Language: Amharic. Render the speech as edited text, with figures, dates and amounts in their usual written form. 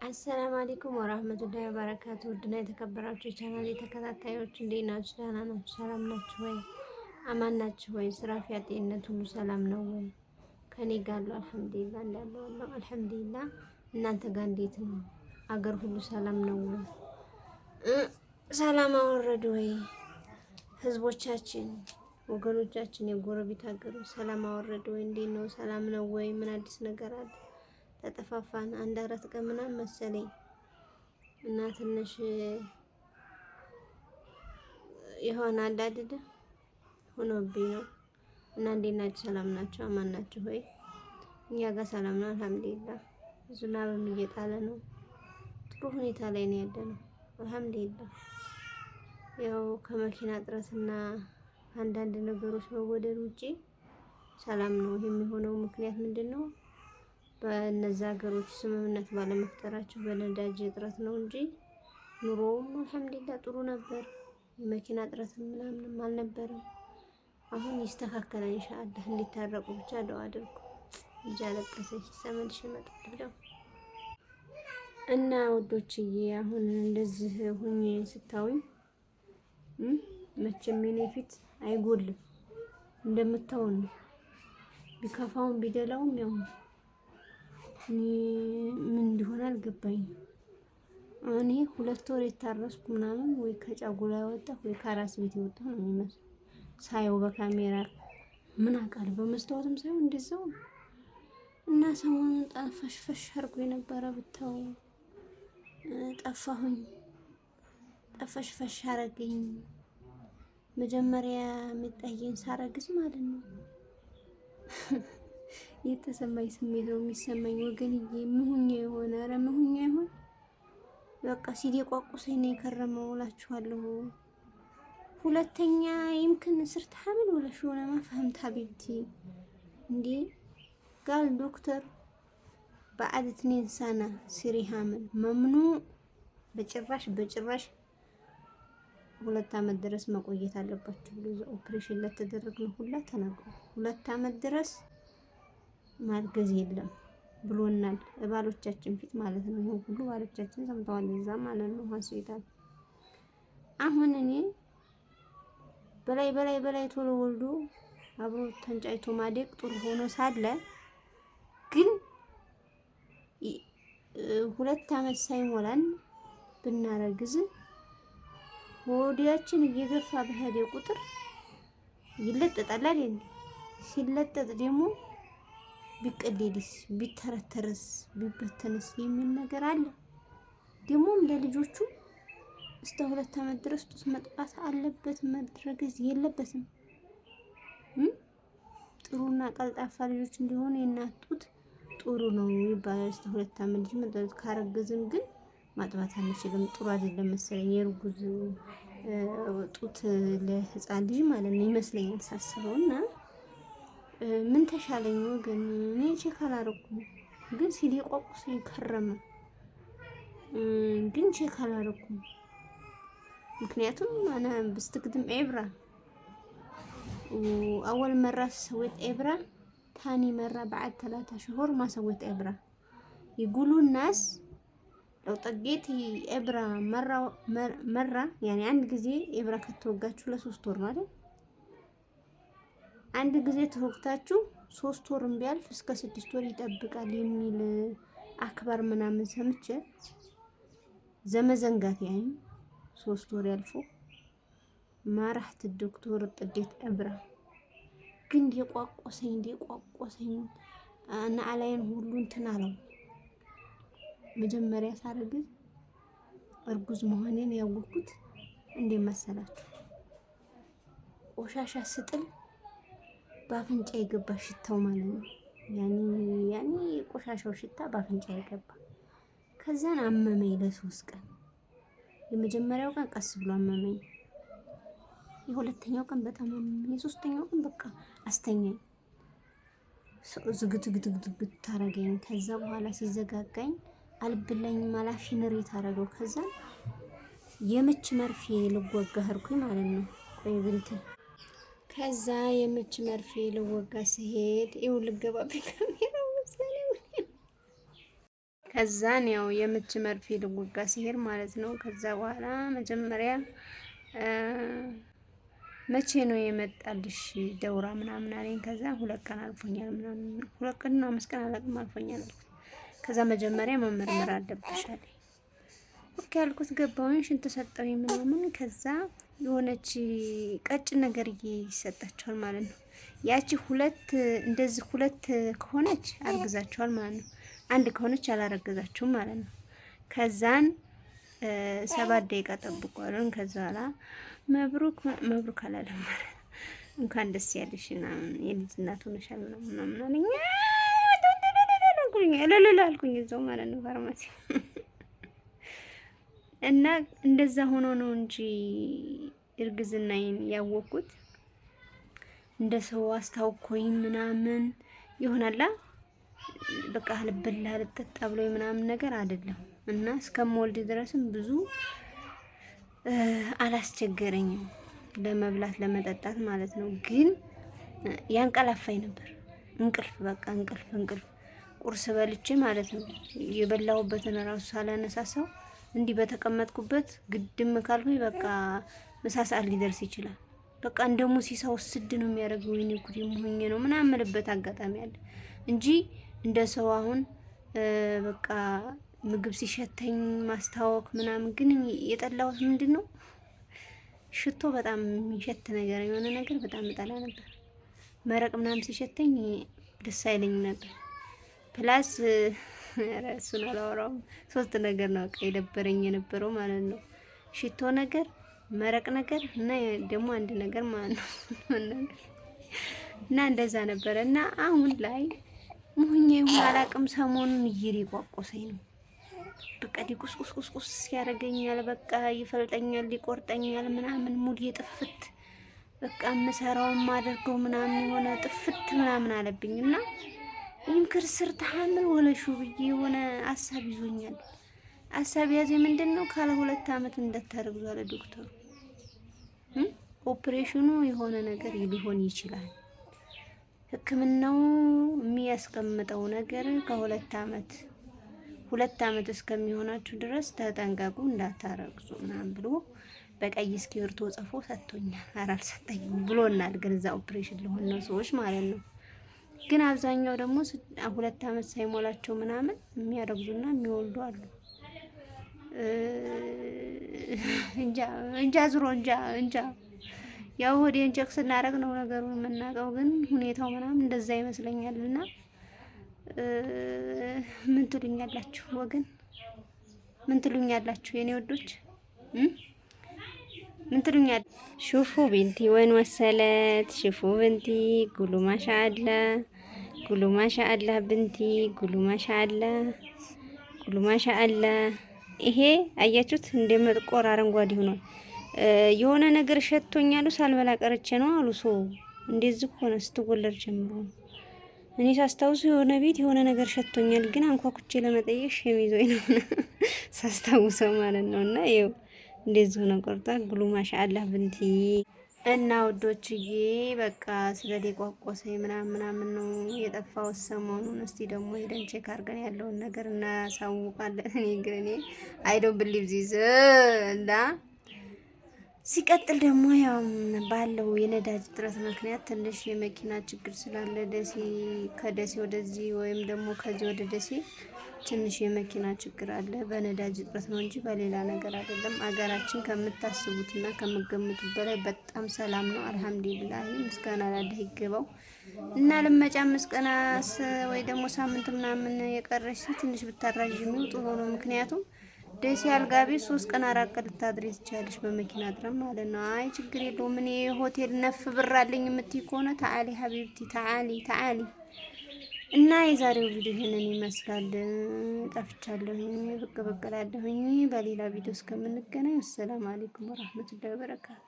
አሰላሙ አለይኩም ወራህመቱላሂ ወበረካቱ። ውድና የተከበራችሁ የቻናሌ ተከታታዮች እንዴት ናችሁ? ደህና ናችሁ? ሰላም ናችሁ ወይ? አማን ናችሁ ወይ? ስራ፣ ፊያ፣ ጤንነት ሁሉ ሰላም ነው ወይ? ከኔ ጋር አለው አልሐምዱሊላህ፣ እንዳለው ነው አልሐምዱሊላህ። እናንተ ጋር እንዴት ነው? አገር ሁሉ ሰላም ነው ወይ? ሰላም አወረዱ ወይ? ህዝቦቻችን፣ ወገኖቻችን፣ የጎረቤት ሀገሮች ሰላም አወረዱ ወይ? እንዴት ነው? ሰላም ነው ወይ? ምን አዲስ ነገር አለ? ተጠፋፋን አንድ አራት ቀን ምናምን መሰለኝ እና ትንሽ የሆነ አዳድድ ሆኖብኝ ነው። እና እንዴት ናችሁ? ሰላም ናችሁ? አማን ናችሁ ሆይ? እኛ ጋር ሰላም ነው አልሐምዱሊላህ። ዝናብም እየጣለ ነው። ጥሩ ሁኔታ ላይ ነው ያለነው አልሐምዱሊላህ። ያው ከመኪና እጥረትና አንዳንድ ነገሮች መወደድ ውጪ ሰላም ነው። የሚሆነው ምክንያት ምንድነው? በእነዛ ሀገሮች ስምምነት ባለመፍጠራቸው በነዳጅ እጥረት ነው እንጂ ኑሮውም አልሐምዱሊላህ ጥሩ ነበር። የመኪና እጥረት ምናምንም አልነበረም። አሁን ይስተካከላል ኢንሻአላህ። እንዲታረቁ ብቻ ዱአ አድርጉ። ልጅ አለቀሰች ተመልሼ እመጣለሁ እና ውዶችዬ፣ አሁን እንደዚህ ሁኜ ስታዩኝ መቼም የኔ ፊት አይጎልም እንደምታውን ነው። ቢከፋውም ቢደላውም ያው ምን እንደሆነ አልገባኝም። እኔ 2 ወር የታረስኩ ምናምን ወይ ከጫጉላ ያወጣሁ ወይ ከራስ ቤት የወጣሁ ነው የሚመስለው ሳየው በካሜራ ምን አውቃለሁ። በመስታወትም ሳይሆን እንደዛው እና ሰሞኑን ጠፈሽፈሽ አድርጎ የነበረ ብታው ጠፋሁኝ። ጠፈሽፈሽ አረገኝ። መጀመሪያ የሚታየኝ ሳረግዝ ማለት ነው። የተሰማኝ ስሜት ነው የሚሰማኝ ወገንዬ። ምሁኛ የሆነ ኧረ ምሁኛ ይሆን በቃ ሲደቋቁሰኝ ነው የከረመው እላችኋለሁ። ሁለተኛ يمكن ስርት ሐምል ወላ ሾና ማፈህምት ሀቢብቲ እንዴ قال ዶክተር بعد 2 سنة ሲሪ ሐምል ممنوع በጭራሽ 2 አመት ድረስ መቆየት አለባችሁ ብሎ ኦፕሬሽን ለተደረግነው ሁላ ተናግሮ 2 አመት ድረስ ማርገዝ የለም ብሎናል። ባሎቻችን ፊት ማለት ነው። ይሄን ሁሉ ባሎቻችን ሰምተዋል እዛ ማለት ነው ሆስፒታል። አሁን እኔ በላይ ቶሎ ወልዶ አብሮ ተንጫይቶ ማደግ ጥሩ ሆኖ ሳለ ግን 2 አመት ሳይሞላን ብናረግዝ ሆዲያችን እየገፋ በሄደ ቁጥር ይለጠጣል አይደል? ሲለጠጥ ደግሞ ቢቀደድስ ቢተረተረስ ቢበተንስ የሚል ነገር አለ። ደግሞም ለልጆቹ እስከ 2 አመት ድረስ ጡት መጥባት አለበት፣ መድረግዝ የለበትም። ጥሩና ቀልጣፋ ልጆች እንዲሆኑ የእናት ጡት ጥሩ ነው ይባላል። እስከ 2 አመት ልጅ መጥባት ካረገዝን ግን ማጥባት አንችልም። ጥሩ አይደለም መሰለኝ የርጉዝ ጡት ለህፃን ልጅ ማለት ነው ይመስለኛል ሳስበውና ምን ተሻለኝ ወገን። እኔ ቼክ አላረኩም ግን ሲደቋቁሰኝ ከረመ። ግን ቼክ አላረኩም ምክንያቱም انا بستخدم ابره واول مره سويت ابره ثاني مره بعد 3 شهور ما سويت ابره. يقولوا الناس لو طقيت ابره مره يعني عند ጊዜ ابره ከተወጋችሁ ለ3 ወር ማለት አንድ ጊዜ ተወቅታችሁ 3 ወርም ቢያልፍ እስከ 6 ወር ይጠብቃል የሚል አክባር ምናምን ሰምቼ ዘመዘንጋት ያኝ 3 ወር ያልፎ ማራህት ዶክተር ጥዴት እብራ ግን የቋቆሰኝ እና አላየን ሁሉ እንትን አለው። መጀመሪያ ሳረግዝ እርጉዝ መሆኔን ያወቅኩት እንዴ መሰላችሁ? ቆሻሻ ስጥል ባፍንጫ የገባ ሽታው ማለት ነው። ያኒ ቆሻሻው ሽታ ባፍንጫ የገባ ከዛን አመመኝ ለ3 ቀን። የመጀመሪያው ቀን ቀስ ብሎ አመመኝ። የሁለተኛው ቀን በጣም አመመኝ። የሶስተኛው ቀን በቃ አስተኛኝ። ዝግትግትግት ታረገኝ። ከዛ በኋላ ሲዘጋጋኝ አልብላኝ ማላሽነሪ ታረገው። ከዛ የምች መርፌ ልወጋ ሄድኩኝ ማለት ነው። ቆይ ብልት ከዛ የምች መርፌ ልወጋ ሲሄድ ይው ልገባብኝ ካሜራው መሰለኝ። ከዛን ያው የምች መርፌ ልወጋ ሲሄድ ማለት ነው። ከዛ በኋላ መጀመሪያ መቼ ነው የመጣልሽ ደውራ ምናምን አለኝ። ከዛ 2 ቀን አልፎኛል ምናምን 2 ቀን ነው 5 ቀን አላውቅም አልፎኛል አልኩት። ከዛ መጀመሪያ መመርመር አለብሽ አለኝ። ኦኬ አልኩት። ገባሁኝ ሽንት ሰጠሁኝ ምናምን። ከዛ የሆነች ቀጭን ነገር ይሰጣቸዋል ማለት ነው። ያቺ 2 እንደዚህ 2 ከሆነች አርግዛቸዋል ማለት ነው። 1 ከሆነች አላረገዛችሁም ማለት ነው። ከዛን 7 ደቂቃ ጠብቋልን። ከዛ በኋላ መብሩክ አላለም ማለት እንኳን ደስ ያለሽ እና የልጅ እናት ሆነሻል ምናምን አለኝ። አልኩኝ እዛው ማለት ነው ፋርማሲ እና እንደዛ ሆኖ ነው እንጂ እርግዝናዬን ያወቅኩት እንደ ሰው አስታውቆኝ ምናምን ይሆናላ በቃ ልብላ ልጠጣ ብሎ ምናምን ነገር አይደለም። እና እስከምወልድ ድረስም ብዙ አላስቸገረኝም ለመብላት ለመጠጣት ማለት ነው። ግን ያንቀላፋኝ ነበር እንቅልፍ በቃ እንቅልፍ ቁርስ በልቼ ማለት ነው የበላሁበትን ራሱ ሳላነሳሳው እንዲህ በተቀመጥኩበት ግድም ካልኩኝ በቃ ምሳ ሰዓት ሊደርስ ይችላል። በቃ እንደሙ ሲሳው ስድ ነው የሚያደርገው። ወይኔ ጉዴ ሞኝ ነው ምናምን የምልበት አጋጣሚ አለ እንጂ እንደ ሰው አሁን በቃ ምግብ ሲሸተኝ ማስታወክ ምናምን። ግን የጠላሁት ምንድነው ሽቶ በጣም የሚሸት ነገር የሆነ ነገር በጣም እጠላ ነበር። መረቅ ምናምን ሲሸተኝ ደስ አይለኝም ነበር። ፕላስ እሱን አላወራውም። 3 ነገር ነው በቃ የደበረኝ የነበረው ማለት ነው። ሽቶ ነገር፣ መረቅ ነገር እና ደግሞ አንድ ነገር ማለት ነው እና እንደዛ ነበረ። እና አሁን ላይ ሙሁኜ አላቅም ሰሞኑን እየቆቆሰኝ ነው። በቃ ዲቁስቁስቁስ ያደርገኛል። በቃ ይፈልጠኛል፣ ይቆርጠኛል ምናምን ሙድ የጥፍት በቃ የምሰራውን ማደርገው ምናምን የሆነ ጥፍት ምናምን አለብኝና ይምክር ስር ተሐምል ወለሹ ብዬ የሆነ አሳብ ይዞኛል። አሳብ ያዘ ምንድነው ካለ 2 አመት እንደታረግዙ አለ ዶክተሩ። ኦፕሬሽኑ የሆነ ነገር ሊሆን ይችላል። ሕክምናው የሚያስቀምጠው ነገር ከ2 አመት 2 አመት እስከሚሆናችሁ ድረስ ተጠንቀቁ እንዳታረግዙ ምናምን ብሎ በቀይ እስክሪብቶ ጽፎ ሰጥቶኛል። አልሰጠኝም ብሎናል። ግን እዛ ኦፕሬሽን ለሆነ ነው ሰዎች ማለት ነው። ግን አብዛኛው ደግሞ 2 አመት ሳይሞላቸው ምናምን የሚያረግዙና የሚወልዱ አሉ። እንጃ ዙሮ እንጃ ያው ወዲን ቼክ ስናደርግ ነው ነገሩን የምናውቀው። ግን ሁኔታው ምናምን እንደዛ ይመስለኛልና ምን ትሉኛላችሁ ወገን? ምን ትሉኛላችሁ የኔ ወዶች? ምን ትሉኛል? ሹፉ ቢንቲ ወን ወሰለት ሹፉ ቢንቲ ጉሉ ማሻአላ ጉሉ ማሻአላ ብንቲ ጉሉ ማሻአላ ጉሉ ማሻአላ። ይሄ አያችሁት እንደመጥቆር አረንጓዴ ሆኗል። የሆነ ነገር ሸቶኛሉ ሳልበላ ቀርቼ ነው አሉ ሰው። እንደዚህ ሆነ ስትወለድ ጀምሮ እኔ ሳስታውስ የሆነ ቤት የሆነ ነገር ሸቶኛል። ግን አንኳኩቼ ለመጠየቅ ሸሚዞኝ ነው ሳስታውሰው ማለት ነው። እና ይኸው እንደዚህ ሆነ ቆርጧል። ጉሉ ማሻአላ ብንቲ እና ውዶችዬ በቃ ስለደቋቆሰኝ ምናምን ነው የጠፋው ሰሞኑን። እስቲ ደግሞ ሄደን ቼክ አድርገን ያለውን ነገር እናሳውቃለን። እኔ አይ ዶንት ቢሊቭ ዚስ እና ሲቀጥል ደግሞ ያው ባለው የነዳጅ እጥረት ምክንያት ትንሽ የመኪና ችግር ስላለ ከደሴ ወደዚህ ወይም ደግሞ ከዚህ ወደ ደሴ ትንሽ የመኪና ችግር አለ። በነዳጅ እጥረት ነው እንጂ በሌላ ነገር አይደለም። አገራችን ከምታስቡትና ከምትገምቱት በላይ በጣም ሰላም ነው። አልሐምዱሊላህ ምስጋና ላላህ ይገባው እና ለመጫ መስቀናስ ወይ ደግሞ ሳምንት ምናምን የቀረሽ ትንሽ ብታራዥሚው ጥሩ ነው። ምክንያቱም ደሴ አልጋ ቤት 3 ቀን 4 ቀን ልታድሪ ትችያለሽ በመኪና እጥረት ማለት ነው። አይ ችግር የለውም እኔ ሆቴል ነፍ ብር አለኝ የምትይ ከሆነ ተዓሊ ሀቢብቲ ተዓሊ እና የዛሬው ቪዲዮ ይሄንን ይመስላል። ጠፍቻለሁኝ፣ ብቅ እላለሁኝ። በሌላ ቪዲዮ እስከምንገናኝ ሰላም አለይኩም ወራህመቱላሂ ወበረካቱ።